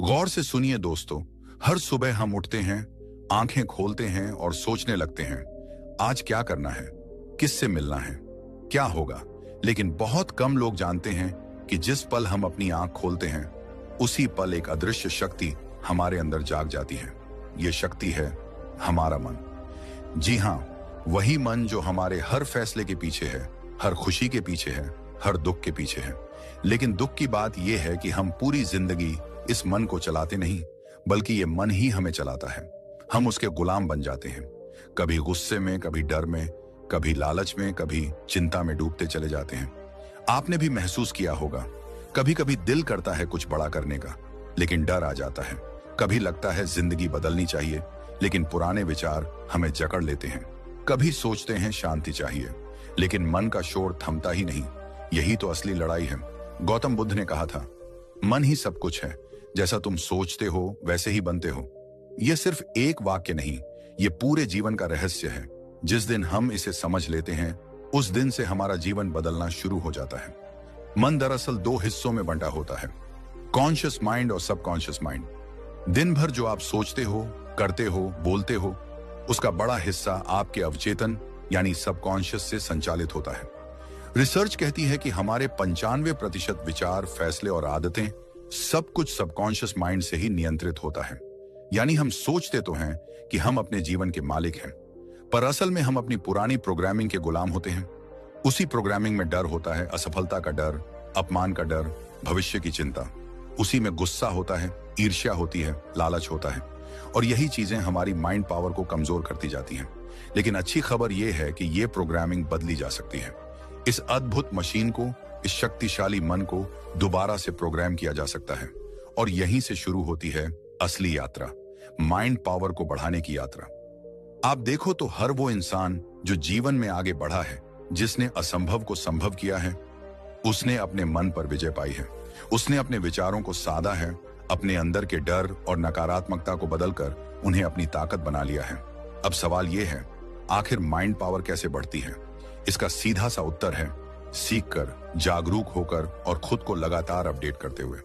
गौर से सुनिए दोस्तों, हर सुबह हम उठते हैं, आंखें खोलते हैं और सोचने लगते हैं, आज क्या करना है, किससे मिलना है, क्या होगा। लेकिन बहुत कम लोग जानते हैं कि जिस पल हम अपनी आंख खोलते हैं, उसी पल एक अदृश्य शक्ति हमारे अंदर जाग जाती है। ये शक्ति है हमारा मन। जी हां, वही मन जो हमारे हर फैसले के पीछे है, हर खुशी के पीछे है, हर दुख के पीछे है। लेकिन दुख की बात यह है कि हम पूरी जिंदगी इस मन को चलाते नहीं, बल्कि ये मन ही हमें चलाता है। हम उसके गुलाम बन जाते हैं, कभी गुस्से में, कभी डर में, कभी लालच में, कभी चिंता में डूबते चले जाते हैं। आपने भी महसूस किया होगा, कभी कभी दिल करता है कुछ बड़ा करने का, लेकिन डर आ जाता है। कभी लगता है जिंदगी बदलनी चाहिए, लेकिन पुराने विचार हमें जकड़ लेते हैं। कभी सोचते हैं शांति चाहिए, लेकिन मन का शोर थमता ही नहीं। यही तो असली लड़ाई है। गौतम बुद्ध ने कहा था, मन ही सब कुछ है, जैसा तुम सोचते हो वैसे ही बनते हो। यह सिर्फ एक वाक्य नहीं, यह पूरे जीवन का रहस्य है। जिस दिन हम इसे समझ लेते हैं, उस दिन से हमारा जीवन बदलना शुरू हो जाता है। मन दरअसल दो हिस्सों में बंटा होता है, कॉन्शियस माइंड और सबकॉन्शियस माइंड। दिन भर जो आप सोचते हो, करते हो, बोलते हो, उसका बड़ा हिस्सा आपके अवचेतन यानी सबकॉन्शियस से संचालित होता है। रिसर्च कहती है कि हमारे 95% विचार, फैसले और आदतें सब कुछ सबकॉन्शियस माइंड से ही नियंत्रित होता है। यानी हम सोचते तो हैं कि हम अपने जीवन के मालिक हैं, पर असल में हम अपनी पुरानी प्रोग्रामिंग के गुलाम होते हैं। उसी प्रोग्रामिंग में डर होता है, असफलता का डर, अपमान का डर, भविष्य की चिंता। उसी में गुस्सा होता है, ईर्ष्या होती है, लालच होता है, और यही चीजें हमारी माइंड पावर को कमजोर करती जाती हैं। लेकिन अच्छी खबर यह है कि यह प्रोग्रामिंग बदली जा सकती है। इस अद्भुत मशीन को, इस शक्तिशाली मन को दोबारा से प्रोग्राम किया जा सकता है। और यहीं से शुरू होती है असली यात्रा, माइंड पावर को बढ़ाने की यात्रा। आप देखो तो हर वो इंसान जो जीवन में आगे बढ़ा है, जिसने असंभव को संभव किया है, उसने अपने मन पर विजय पाई है। उसने अपने विचारों को साधा है, अपने अंदर के डर और नकारात्मकता को बदलकर उन्हें अपनी ताकत बना लिया है। अब सवाल यह है, आखिर माइंड पावर कैसे बढ़ती है? इसका सीधा सा उत्तर है सीखकर, जागरूक होकर और खुद को लगातार अपडेट करते हुए।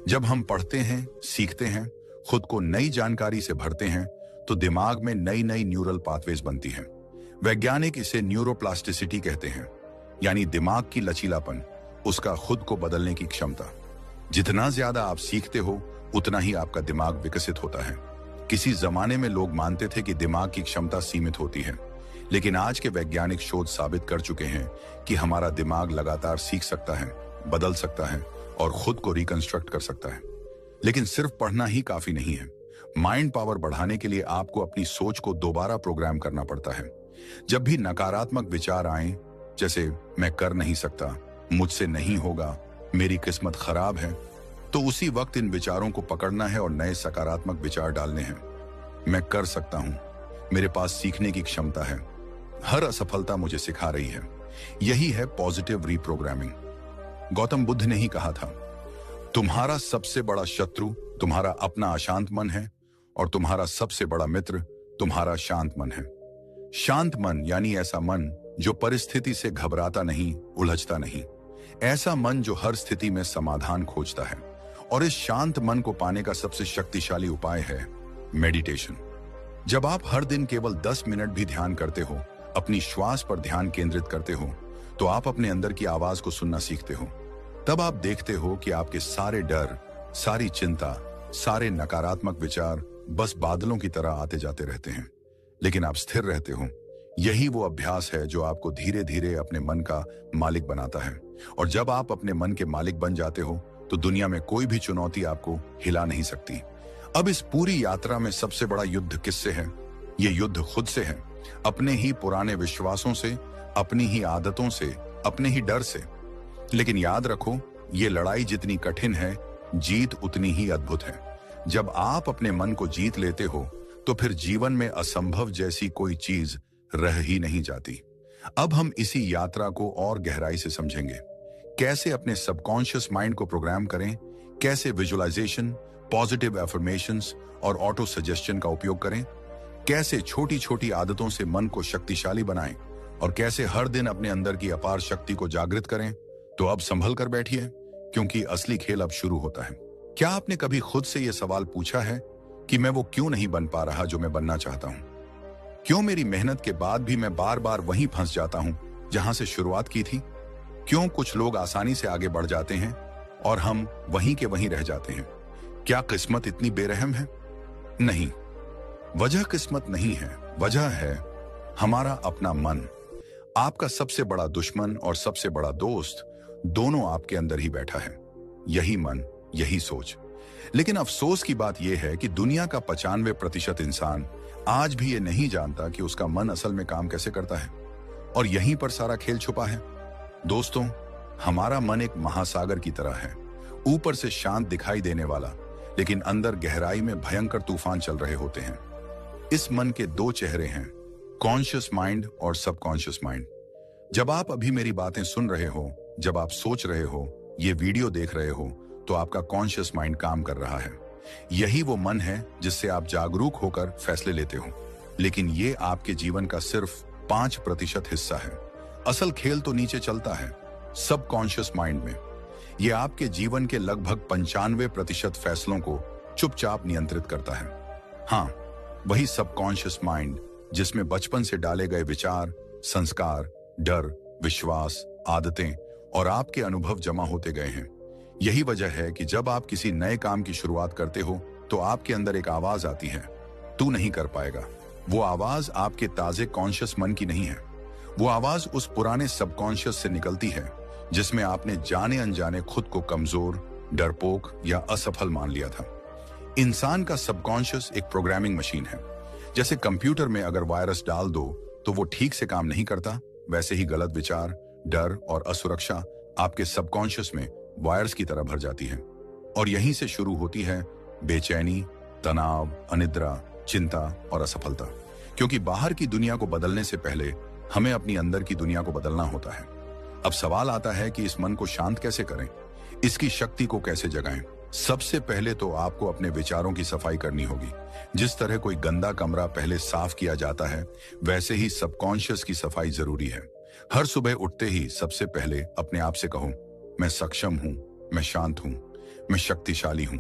जब हम पढ़ते हैं, सीखते हैं, खुद को नई जानकारी से भरते हैं, तो दिमाग में नई नई न्यूरल पाथवेज बनती हैं। वैज्ञानिक इसे न्यूरोप्लास्टिसिटी कहते हैं, यानी दिमाग की लचीलापन, उसका खुद को बदलने की क्षमता। जितना ज्यादा आप सीखते हो, उतना ही आपका दिमाग विकसित होता है। किसी जमाने में लोग मानते थे कि दिमाग की क्षमता सीमित होती है, लेकिन आज के वैज्ञानिक शोध साबित कर चुके हैं कि हमारा दिमाग लगातार सीख सकता है, बदल सकता है और खुद को रिकंस्ट्रक्ट कर सकता है। लेकिन सिर्फ पढ़ना ही काफी नहीं है। माइंड पावर बढ़ाने के लिए आपको अपनी सोच को दोबारा प्रोग्राम करना पड़ता है। जब भी नकारात्मक विचार आए, जैसे मैं कर नहीं सकता, मुझसे नहीं होगा, मेरी किस्मत खराब है, तो उसी वक्त इन विचारों को पकड़ना है और नए सकारात्मक विचार डालने हैं। मैं कर सकता हूं, मेरे पास सीखने की क्षमता है, हर असफलता मुझे सिखा रही है। यही है पॉजिटिव रीप्रोग्रामिंग। गौतम बुद्ध ने ही कहा था, तुम्हारा सबसे बड़ा शत्रु तुम्हारा अपना अशांत मन है और तुम्हारा सबसे बड़ा मित्र तुम्हारा शांत मन है। शांत मन यानी ऐसा मन जो परिस्थिति से घबराता नहीं, उलझता नहीं। ऐसा मन जो हर स्थिति में समाधान खोजता है। और इस शांत मन को पाने का सबसे शक्तिशाली उपाय है मेडिटेशन। जब आप हर दिन केवल 10 मिनट भी ध्यान करते हो, अपनी श्वास पर ध्यान केंद्रित करते हो, तो आप अपने अंदर की आवाज को सुनना सीखते हो। तब आप देखते हो कि आपके सारे डर, सारी चिंता, सारे नकारात्मक विचार बस बादलों की तरह आते जाते रहते हैं, लेकिन आप स्थिर रहते हो। यही वो अभ्यास है जो आपको धीरे धीरे अपने मन का मालिक बनाता है। और जब आप अपने मन के मालिक बन जाते हो, तो दुनिया में कोई भी चुनौती आपको हिला नहीं सकती। अब इस पूरी यात्रा में सबसे बड़ा युद्ध किससे है? ये युद्ध खुद से है, अपने ही पुराने विश्वासों से, अपनी ही आदतों से, अपने ही डर से। लेकिन याद रखो, ये लड़ाई जितनी कठिन है, जीत उतनी ही अद्भुत है। जब आप अपने मन को जीत लेते हो, तो फिर जीवन में असंभव जैसी कोई चीज रह ही नहीं जाती। अब हम इसी यात्रा को और गहराई से समझेंगे। कैसे अपने सबकॉन्शियस माइंड को प्रोग्राम करें, कैसे विजुअलाइजेशन, पॉजिटिव एफर्मेशंस और ऑटो सजेशन का उपयोग करें, कैसे छोटी छोटी आदतों से मन को शक्तिशाली बनाएं और कैसे हर दिन अपने अंदर की अपार शक्ति को जागृत करें। तो अब संभल कर बैठिए, क्योंकि असली खेल अब शुरू होता है। क्या आपने कभी खुद से यह सवाल पूछा है कि मैं वो क्यों नहीं बन पा रहा जो मैं बनना चाहता हूं? क्यों मेरी मेहनत के बाद भी मैं बार बार वहीं फंस जाता हूं जहां से शुरुआत की थी? क्यों कुछ लोग आसानी से आगे बढ़ जाते हैं और हम वहीं के वहीं रह जाते हैं? क्या किस्मत इतनी बेरहम है? नहीं, वजह किस्मत नहीं है, वजह है हमारा अपना मन। आपका सबसे बड़ा दुश्मन और सबसे बड़ा दोस्त दोनों आपके अंदर ही बैठा है। यही मन, यही सोच। लेकिन अफसोस की बात यह है कि दुनिया का 95% इंसान आज भी ये नहीं जानता कि उसका मन असल में काम कैसे करता है, और यहीं पर सारा खेल छुपा है। दोस्तों, हमारा मन एक महासागर की तरह है, ऊपर से शांत दिखाई देने वाला, लेकिन अंदर गहराई में भयंकर तूफान चल रहे होते हैं। इस मन के दो चेहरे हैं, कॉन्शियस माइंड और सबकॉन्शियस माइंड। जब आप अभी मेरी बातें सुन रहे हो, जब आप सोच रहे हो, ये वीडियो देख रहे हो, तो आपका कॉन्शियस माइंड काम कर रहा है। यही वो मन है जिससे आप जागरूक होकर फैसले लेते हो। लेकिन ये आपके जीवन का सिर्फ 5% हिस्सा है। असल खेल तो नीचे चलता है, सबकॉन्शियस माइंड में। ये आपके जीवन के लगभग 95% फैसलों को चुपचाप नियंत्रित करता है। हाँ, वही सबकॉन्शियस माइंड जिसमें बचपन से डाले गए विचार, संस्कार, डर, विश्वास, आदतें और आपके अनुभव जमा होते गए हैं। यही वजह है कि जब आप किसी नए काम की शुरुआत करते हो तो आपके अंदर एक आवाज आती है, तू नहीं कर पाएगा। वो आवाज आपके ताजे कॉन्शियस मन की नहीं है। वो आवाज उस पुराने सबकॉन्शियस से निकलती है जिसमें आपने जाने अनजाने खुद को कमजोर, डरपोक या असफल मान लिया था। इंसान का सबकॉन्शियस एक प्रोग्रामिंग मशीन है। जैसे कंप्यूटर में अगर वायरस डाल दो तो वो ठीक से काम नहीं करता, वैसे ही गलत विचार, डर और असुरक्षा आपके सबकॉन्शियस में वायरस की तरह भर जाती है। और यहीं से शुरू होती है बेचैनी, तनाव, अनिद्रा, चिंता और असफलता। क्योंकि बाहर की दुनिया को बदलने से पहले हमें अपनी अंदर की दुनिया को बदलना होता है। अब सवाल आता है कि इस मन को शांत कैसे करें, इसकी शक्ति को कैसे जगाएं। सबसे पहले तो आपको अपने विचारों की सफाई करनी होगी। जिस तरह कोई गंदा कमरा पहले साफ किया जाता है, वैसे ही सबकॉन्शियस की सफाई जरूरी है। हर सुबह उठते ही सबसे पहले अपने आप से कहो, मैं सक्षम हूं, मैं शांत हूं, मैं शक्तिशाली हूं।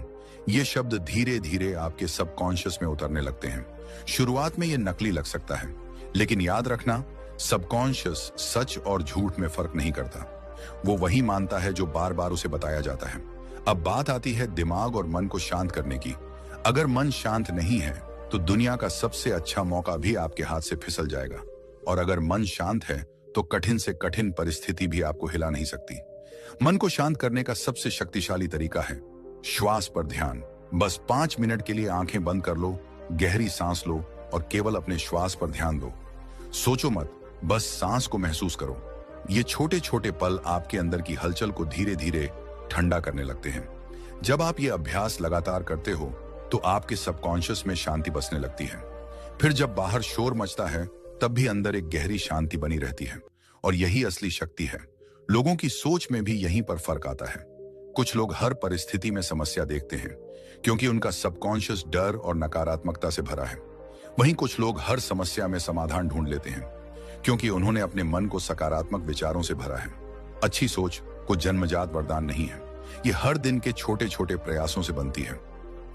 ये शब्द धीरे धीरे आपके सबकॉन्शियस में उतरने लगते हैं। शुरुआत में ये नकली लग सकता है, लेकिन याद रखना, सबकॉन्शियस सच और झूठ में फर्क नहीं करता। वो वही मानता है जो बार बार उसे बताया जाता है। अब बात आती है दिमाग और मन को शांत करने की। अगर मन शांत नहीं है तो दुनिया का सबसे अच्छा मौका भी आपके हाथ से फिसल जाएगा, और अगर मन शांत है तो कठिन से कठिन परिस्थिति भी आपको हिला नहीं सकती। मन को शांत करने का सबसे शक्तिशाली तरीका है श्वास पर ध्यान। बस 5 मिनट के लिए आंखें बंद कर लो, गहरी सांस लो और केवल अपने श्वास पर ध्यान दो। सोचो मत, बस सांस को महसूस करो। ये छोटे छोटे पल आपके अंदर की हलचल को धीरे धीरे ठंडा करने लगते हैं। जब आप ये अभ्यास लगातार करते हो तो आपके सबकॉन्शियस में शांति बसने लगती है। फिर जब बाहर शोर मचता है तब भी अंदर एक गहरी शांति बनी रहती है, और यही असली शक्ति है। लोगों की सोच में भी यहीं पर फर्क आता है। कुछ लोग हर परिस्थिति में समस्या देखते हैं क्योंकि उनका सबकॉन्शियस डर और नकारात्मकता से भरा है। वहीं कुछ लोग हर समस्या में समाधान ढूंढ लेते हैं क्योंकि उन्होंने अपने मन को सकारात्मक विचारों से भरा है। अच्छी सोच कोई जन्मजात वरदान नहीं है, ये हर दिन के छोटे छोटे प्रयासों से बनती है।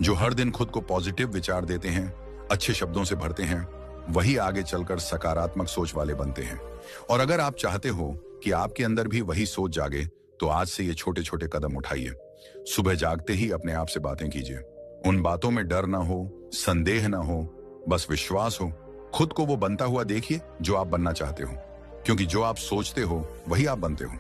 जो हर दिन खुद को पॉजिटिव विचार देते हैं, अच्छे शब्दों से भरते हैं, वही आगे चलकर सकारात्मक सोच वाले बनते हैं। और अगर आप चाहते हो कि आपके अंदर भी वही सोच जागे, तो आज से ये छोटे छोटे कदम उठाइए। सुबह जागते ही अपने आप से बातें कीजिए। उन बातों में डर ना हो, संदेह ना हो, बस विश्वास हो। खुद को वो बनता हुआ देखिए जो आप बनना चाहते हो, क्योंकि जो आप सोचते हो वही आप बनते हो।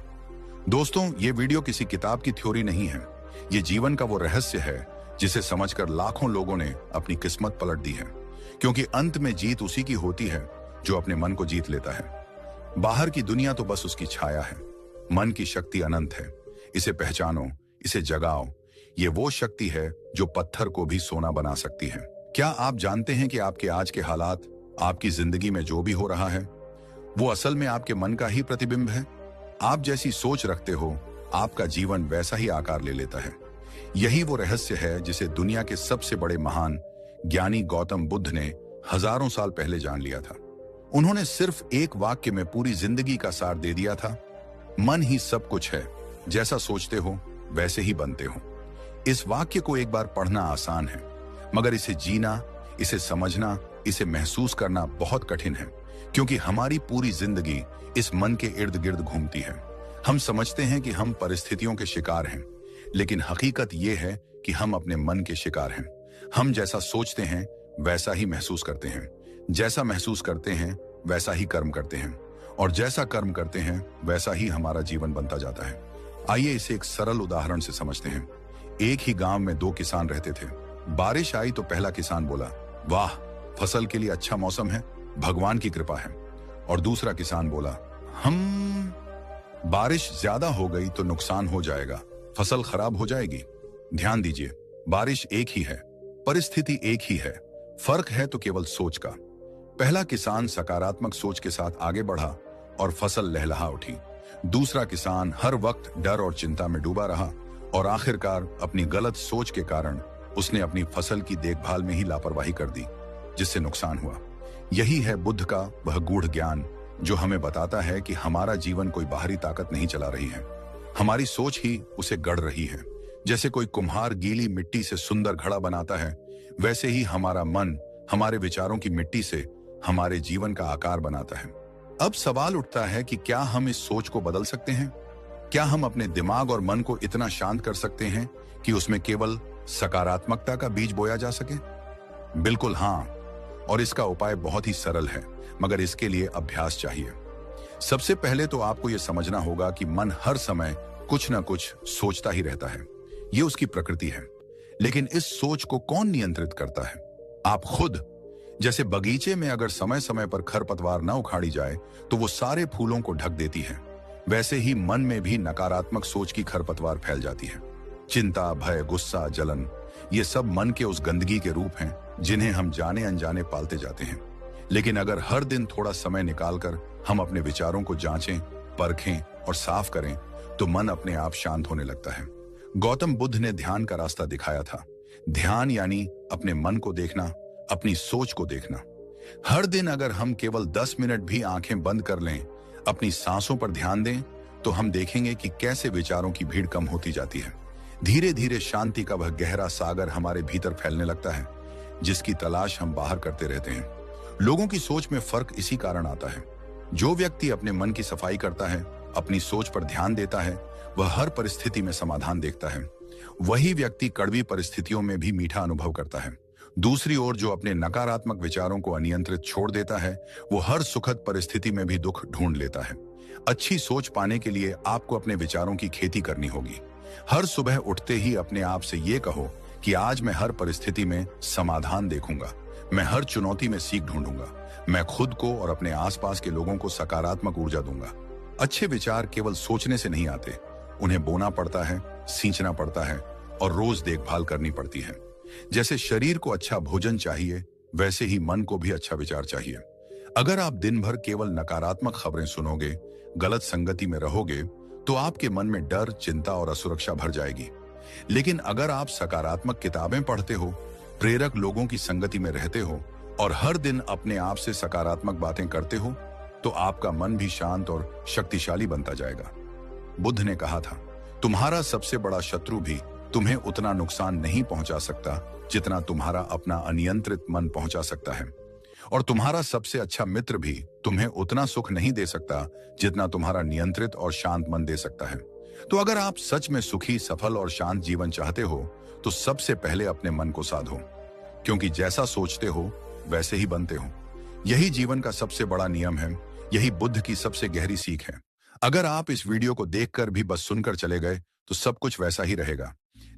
दोस्तों, ये वीडियो किसी किताब की थ्योरी नहीं है। ये जीवन का वो रहस्य है जिसे समझकर लाखों लोगों ने अपनी किस्मत पलट दी है। क्योंकि अंत में जीत उसी की होती है जो अपने मन को जीत लेता है। बाहर की दुनिया तो बस उसकी छाया है। मन की शक्ति अनंत है। इसे पहचानो, इसे जगाओ। ये वो शक्ति है जो पत्थर को भी सोना बना सकती है। क्या आप जानते हैं कि आपके आज के हालात, आपकी जिंदगी में जो भी हो रहा है, वो असल में आपके मन का ही प्रतिबिंब है? आप जैसी सोच रखते हो, आपका जीवन वैसा ही आकार ले लेता है। यही वो रहस्य है जिसे दुनिया के सबसे बड़े महान ज्ञानी गौतम बुद्ध ने हजारों साल पहले जान लिया था। उन्होंने सिर्फ एक वाक्य में पूरी जिंदगी का सार दे दिया था, मन ही सब कुछ है, जैसा सोचते हो वैसे ही बनते हो। इस वाक्य को एक बार पढ़ना आसान है, मगर इसे जीना, इसे समझना, इसे महसूस करना बहुत कठिन है, क्योंकि हमारी पूरी जिंदगी इस मन के इर्द गिर्द घूमती है। हम समझते हैं कि हम परिस्थितियों के शिकार हैं, लेकिन हकीकत यह है कि हम अपने मन के शिकार हैं। हम जैसा सोचते हैं वैसा ही महसूस करते हैं, जैसा महसूस करते हैं वैसा ही कर्म करते हैं, और जैसा कर्म करते हैं वैसा ही हमारा जीवन बनता जाता है। आइए इसे एक सरल उदाहरण से समझते हैं। एक ही गांव में दो किसान रहते थे। बारिश आई तो पहला किसान बोला, वाह, फसल के लिए अच्छा मौसम है, भगवान की कृपा है। और दूसरा किसान बोला, बारिश ज्यादा हो गई तो नुकसान हो जाएगा, फसल खराब हो जाएगी। ध्यान दीजिए, बारिश एक ही है, परिस्थिति एक ही है, फर्क है तो केवल सोच का। पहला किसान सकारात्मक सोच के साथ आगे बढ़ा और फसल लहलहा उठी। दूसरा किसान हर वक्त डर और चिंता में डूबा रहा और आखिरकार अपनी गलत सोच के कारण उसने अपनी फसल की देखभाल में ही लापरवाही कर दी, जिससे नुकसान हुआ। यही है बुद्ध का वह गूढ़ ज्ञान जो हमें बताता है कि हमारा जीवन कोई बाहरी ताकत नहीं चला रही है, हमारी सोच ही उसे गढ़ रही है। जैसे कोई कुम्हार गीली मिट्टी से सुंदर घड़ा बनाता है, वैसे ही हमारा मन हमारे विचारों की मिट्टी से हमारे जीवन का आकार बनाता है। अब सवाल उठता है कि क्या हम इस सोच को बदल सकते हैं? क्या हम अपने दिमाग और मन को इतना शांत कर सकते हैं कि उसमें केवल सकारात्मकता का बीज बोया जा सके? बिल्कुल हाँ, और इसका उपाय बहुत ही सरल है, मगर इसके लिए अभ्यास चाहिए। सबसे पहले तो आपको यह समझना होगा कि मन हर समय कुछ ना कुछ सोचता ही रहता है, ये उसकी प्रकृति है। लेकिन इस सोच को कौन नियंत्रित करता है? आप खुद। जैसे बगीचे में अगर समय समय पर खरपतवार न उखाड़ी जाए तो वो सारे फूलों को ढक देती है, वैसे ही मन में भी नकारात्मक सोच की खरपतवार फैल जाती है। चिंता, भय, गुस्सा, जलन, ये सब मन के उस गंदगी के रूप हैं जिन्हें हम जाने अनजाने पालते जाते हैं। लेकिन अगर हर दिन थोड़ा समय निकालकर हम अपने विचारों को जांचें, परखें और साफ करें, तो मन अपने आप शांत होने लगता है। गौतम बुद्ध ने ध्यान का रास्ता दिखाया था। ध्यान यानी अपने मन को देखना, अपनी सोच को देखना। हर दिन अगर हम केवल 10 मिनट भी आंखें बंद कर लें, अपनी सांसों पर ध्यान दें, तो हम देखेंगे कि कैसे विचारों की भीड़ कम होती जाती है। धीरे धीरे शांति का वह गहरा सागर हमारे भीतर फैलने लगता है, जिसकी तलाश हम बाहर करते रहते हैं। लोगों की सोच में फर्क इसी कारण आता है। जो व्यक्ति अपने मन की सफाई करता है, अपनी सोच पर ध्यान देता है, वह हर परिस्थिति में समाधान देखता है। वही व्यक्ति कड़वी परिस्थितियों में भी मीठा अनुभव करता है। दूसरी ओर जो अपने नकारात्मक विचारों को अनियंत्रित छोड़ देता है, वो हर सुखद परिस्थिति में भी दुख ढूंढ लेता है। अच्छी सोच पाने के लिए आपको अपने विचारों की खेती करनी होगी। हर सुबह उठते ही अपने आप से ये कहो कि आज मैं हर परिस्थिति में समाधान देखूंगा, मैं हर चुनौती में सीख ढूंढूंगा, मैं खुद को और अपने आसपास के लोगों को सकारात्मक ऊर्जा दूंगा। अच्छे विचार केवल सोचने से नहीं आते, उन्हें बोना पड़ता है, सींचना पड़ता है और रोज देखभाल करनी पड़ती है। जैसे शरीर को अच्छा भोजन चाहिए, वैसे ही मन को भी अच्छा विचार चाहिए। अगर आप दिन भर केवल नकारात्मक खबरें सुनोगे, गलत संगति में रहोगे, तो आपके मन में डर, चिंता और असुरक्षा भर जाएगी। लेकिन अगर आप सकारात्मक किताबें पढ़ते हो, प्रेरक लोगों की संगति में रहते हो और हर दिन अपने आप से सकारात्मक बातें करते हो, तो आपका मन भी शांत और शक्तिशाली बनता जाएगा। बुद्ध ने कहा था, तुम्हारा सबसे बड़ा शत्रु भी तुम्हें उतना नुकसान नहीं पहुंचा सकता जितना तुम्हारा अपना अनियंत्रित मन पहुंचा सकता है, और तुम्हारा सबसे अच्छा मित्र भी तुम्हें उतना सुख नहीं दे सकता जितना तुम्हारा नियंत्रित और शांत मन दे सकता है। तो अगर आप सच में सुखी, सफल और शांत जीवन चाहते हो, तो सबसे पहले अपने मन को साधो, क्योंकि जैसा सोचते हो वैसे ही बनते हो। यही जीवन का सबसे बड़ा नियम है, यही बुद्ध की सबसे गहरी सीख है। अगर आप इस वीडियो को देखकर भी बस सुनकर चले गए तो सब कुछ वैसा ही रहेगा।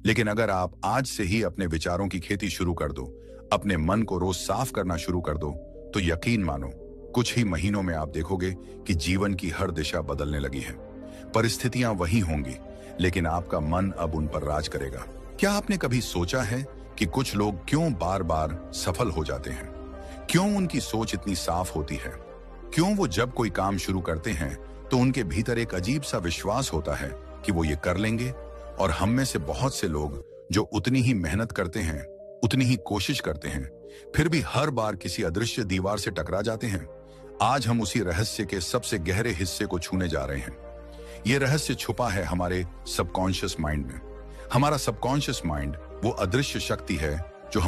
लेकिन अगर आप आज से ही अपने विचारों की खेती शुरू कर दो, अपने मन को रोज साफ करना शुरू कर दो, तो यकीन मानो कुछ ही महीनों में आप देखोगे कि जीवन की हर दिशा बदलने लगी है। परिस्थितियां वही होंगी, लेकिन आपका मन अब उन पर राज करेगा। क्या आपने कभी सोचा है कि कुछ लोग क्यों बार बार सफल हो जाते हैं? क्यों उनकी सोच इतनी साफ होती है? क्यों वो जब कोई काम शुरू करते हैं तो उनके भीतर एक अजीब सा विश्वास होता है कि वो ये कर लेंगे? और हम में से बहुत से लोग जो उतनी ही मेहनत करते हैं, उतनी ही कोशिश करते हैं, फिर भी हर बार किसी अदृश्य दीवार से टकरा जाते हैं। आज हम उसी रहस्य के सबसे गहरे हिस्से को छूने जा रहे हैं। ये रहस्य छुपा है हमारे सबकॉन्शियस माइंड में। हमारा सबकॉन्शियस माइंड वो अदृश्य शक्ति है जो हम